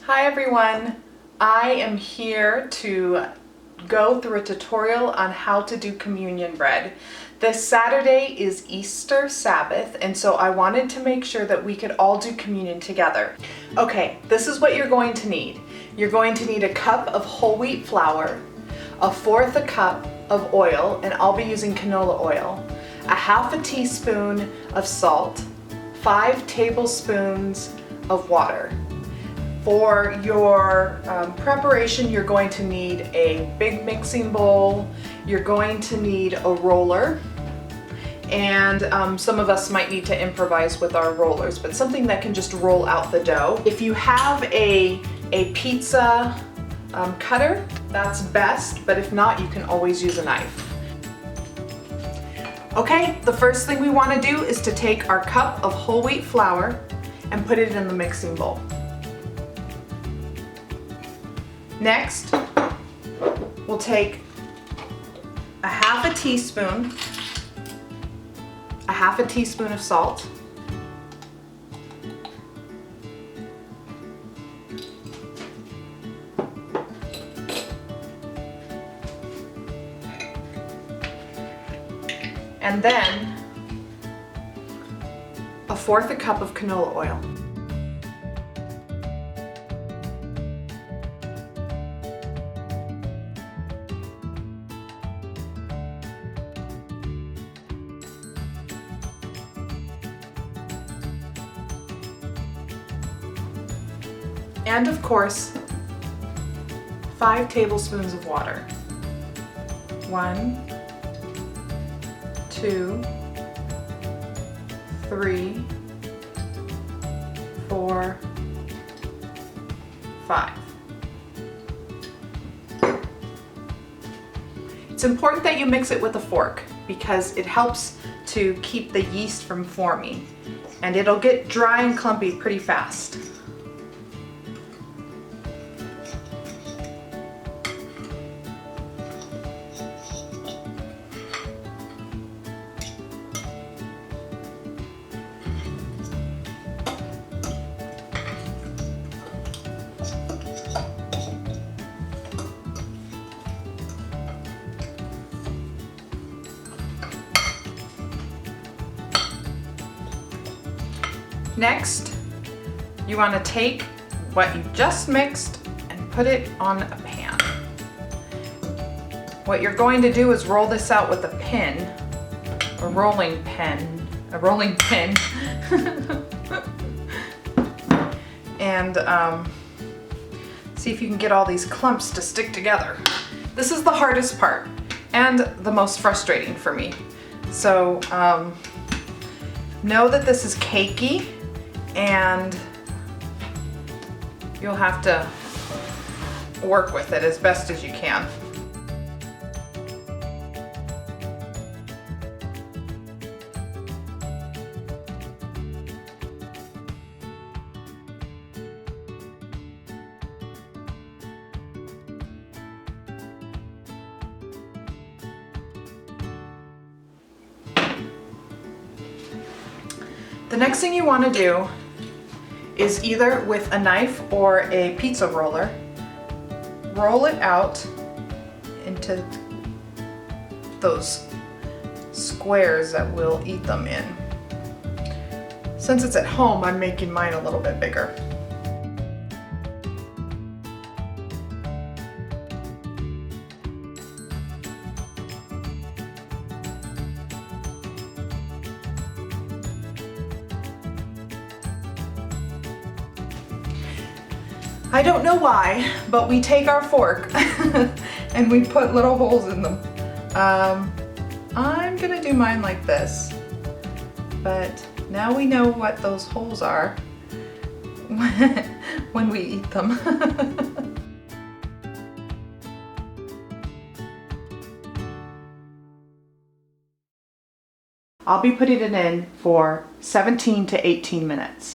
Hi everyone, I am here to go through a tutorial on how to do communion bread. This Saturday is Easter Sabbath, and so I wanted to make sure that we could all do communion together. Okay, this is what you're going to need. You're going to need a cup of whole wheat flour, a fourth a cup of oil, and I'll be using canola oil, a half a teaspoon of salt, 5 tablespoons of water. For your preparation, you're going to need a big mixing bowl, you're going to need a roller, and some of us might need to improvise with our rollers, but something that can just roll out the dough. If you have a pizza cutter, that's best, but if not, you can always use a knife. Okay, the first thing we want to do is to take our cup of whole wheat flour and put it in the mixing bowl. Next, we'll take a half a teaspoon of salt, and then a fourth a cup of canola oil. And of course, 5 tablespoons of water. 1, 2, 3, 4, 5. It's important that you mix it with a fork because it helps to keep the yeast from forming, and it'll get dry and clumpy pretty fast. Next, you want to take what you just mixed and put it on a pan. What you're going to do is roll this out with a pin, a rolling pin, and see if you can get all these clumps to stick together. This is the hardest part and the most frustrating for me. So know that this is cakey, and you'll have to work with it as best as you can. The next thing you want to do is either with a knife or a pizza roller, roll it out into those squares that we'll eat them in. Since it's at home, I'm making mine a little bit bigger. I don't know why, but we take our fork and we put little holes in them. I'm gonna do mine like this, but now we know what those holes are when we eat them. I'll be putting it in for 17 to 18 minutes.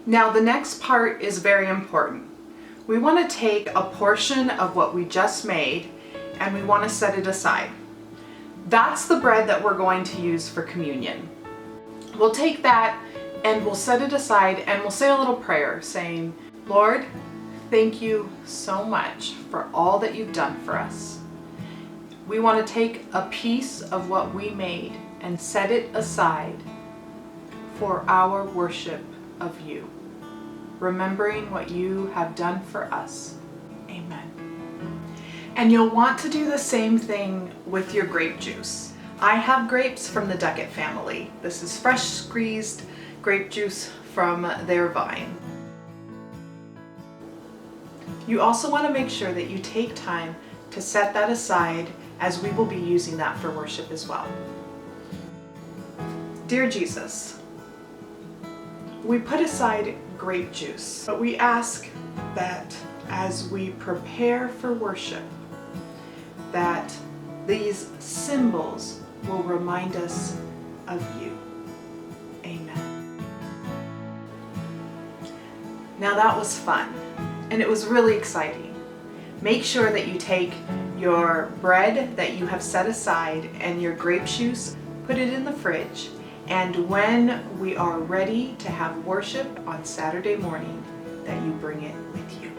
Now the next part is very important. We want to take a portion of what we just made and we want to set it aside. That's the bread that we're going to use for communion. We'll take that and we'll set it aside and we'll say a little prayer saying, Lord, thank you so much for all that you've done for us. We want to take a piece of what we made and set it aside for our worship of you, remembering what you have done for us. Amen. And you'll want to do the same thing with your grape juice. I have grapes from the Duckett family. This is fresh squeezed grape juice from their vine. You also want to make sure that you take time to set that aside, as we will be using that for worship as well. Dear Jesus, we put aside grape juice, but we ask that as we prepare for worship, that these symbols will remind us of you. Amen. Now that was fun, and it was really exciting. Make sure that you take your bread that you have set aside and your grape juice, put it in the fridge, and when we are ready to have worship on Saturday morning, that you bring it with you.